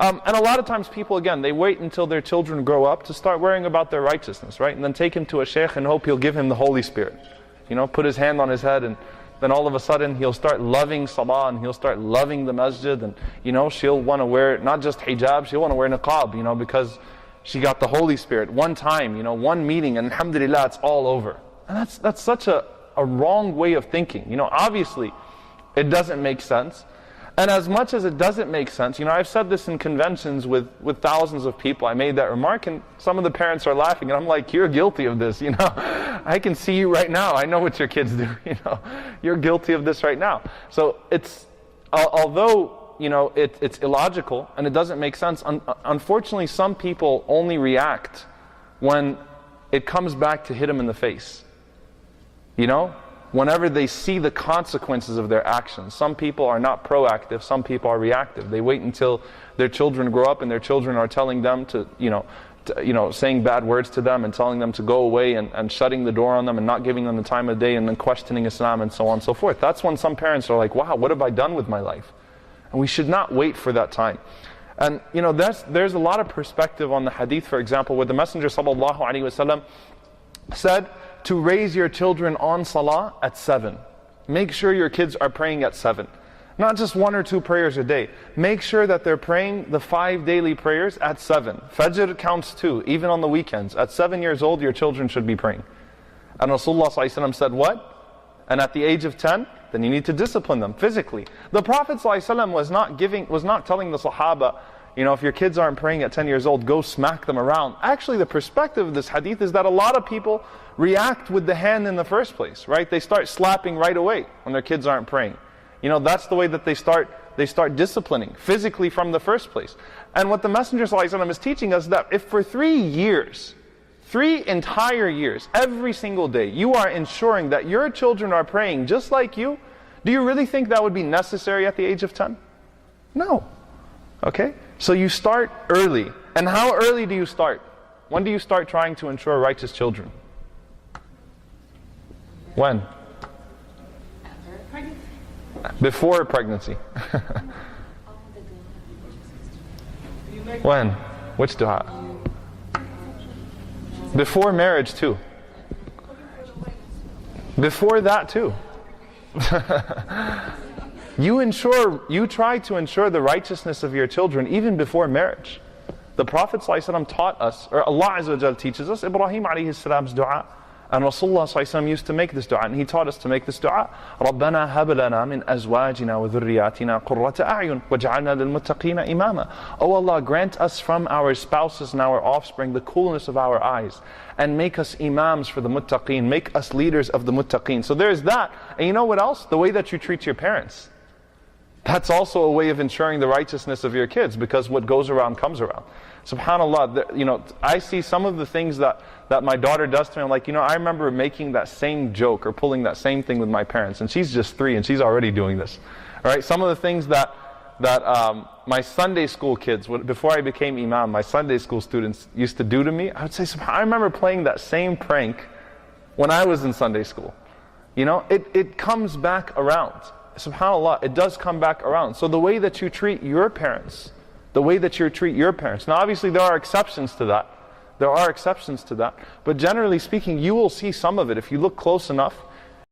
And a lot of times people, again, they wait until their children grow up to start worrying about their righteousness, right? And then take him to a sheikh and hope he'll give him the Holy Spirit. You know, put his hand on his head, and then all of a sudden he'll start loving salah, and he'll start loving the masjid, and you know, she'll want to wear not just hijab, she'll want to wear niqab, you know, because she got the Holy Spirit one time, you know, one meeting, and alhamdulillah, it's all over. And that's such a wrong way of thinking. You know, obviously, it doesn't make sense. And as much as it doesn't make sense, you know, I've said this in conventions with thousands of people. I made that remark, and some of the parents are laughing, and I'm like, you're guilty of this, you know. I can see you right now. I know what your kids do, you know. You're guilty of this right now. So it's, although, you know, it's illogical and it doesn't make sense, unfortunately, some people only react when it comes back to hit them in the face. You know? Whenever they see the consequences of their actions. Some people are not proactive, some people are reactive. They wait until their children grow up and their children are telling them to, saying bad words to them and telling them to go away and shutting the door on them and not giving them the time of day and then questioning Islam and so on and so forth. That's when some parents are like, wow, what have I done with my life? And we should not wait for that time. And you know, there's a lot of perspective on the hadith, for example, where the Messenger ﷺ said, to raise your children on salah at 7. Make sure your kids are praying at 7. Not just 1 or 2 prayers a day. Make sure that they're praying the 5 daily prayers at 7. Fajr counts too, even on the weekends. At 7 years old, your children should be praying. And Rasulullah ﷺ said what? And at the age of 10, then you need to discipline them physically. The Prophet ﷺ was not telling the Sahaba, you know, if your kids aren't praying at 10 years old, go smack them around. Actually, the perspective of this hadith is that a lot of people react with the hand in the first place, right? They start slapping right away when their kids aren't praying. You know, that's the way that they start disciplining physically from the first place. And what the Messenger ﷺ is teaching us, that if for 3 years, 3 entire years, every single day, you are ensuring that your children are praying just like you, do you really think that would be necessary at the age of 10? No. Okay? So you start early. And how early do you start? When do you start trying to ensure righteous children? When? Before pregnancy. When? Which dua? Before marriage too. Before that too. You try to ensure the righteousness of your children even before marriage. The Prophet ﷺ taught us, or Allah Azza wa Jal teaches us, Ibrahim alayhi salam's dua. And Rasulullah ﷺ used to make this dua, and he taught us to make this dua. رَبَّنَا هَبْ لَنَا مِنْ أَزْوَاجِنَا وَذُرِّيَّاتِنَا قُرَّةَ أَعْيُنٍ وَاجْعَلْنَا لِلْمُتَّقِينَ إِمَامًا. Oh Allah, grant us from our spouses and our offspring the coolness of our eyes, and make us imams for the muttaqeen, make us leaders of the muttaqeen. So there's that. And you know what else? The way that you treat your parents. That's also a way of ensuring the righteousness of your kids, because what goes around comes around. SubhanAllah, you know, I see some of the things that my daughter does to me. I'm like, you know, I remember making that same joke or pulling that same thing with my parents, and she's just 3 and she's already doing this. All right, some of the things that my Sunday school kids, before I became imam, my Sunday school students used to do to me, I would say, I remember playing that same prank when I was in Sunday school. You know, it comes back around. SubhanAllah, it does come back around. So the way that you treat your parents, now obviously there are exceptions to that. But generally speaking, you will see some of it. If you look close enough,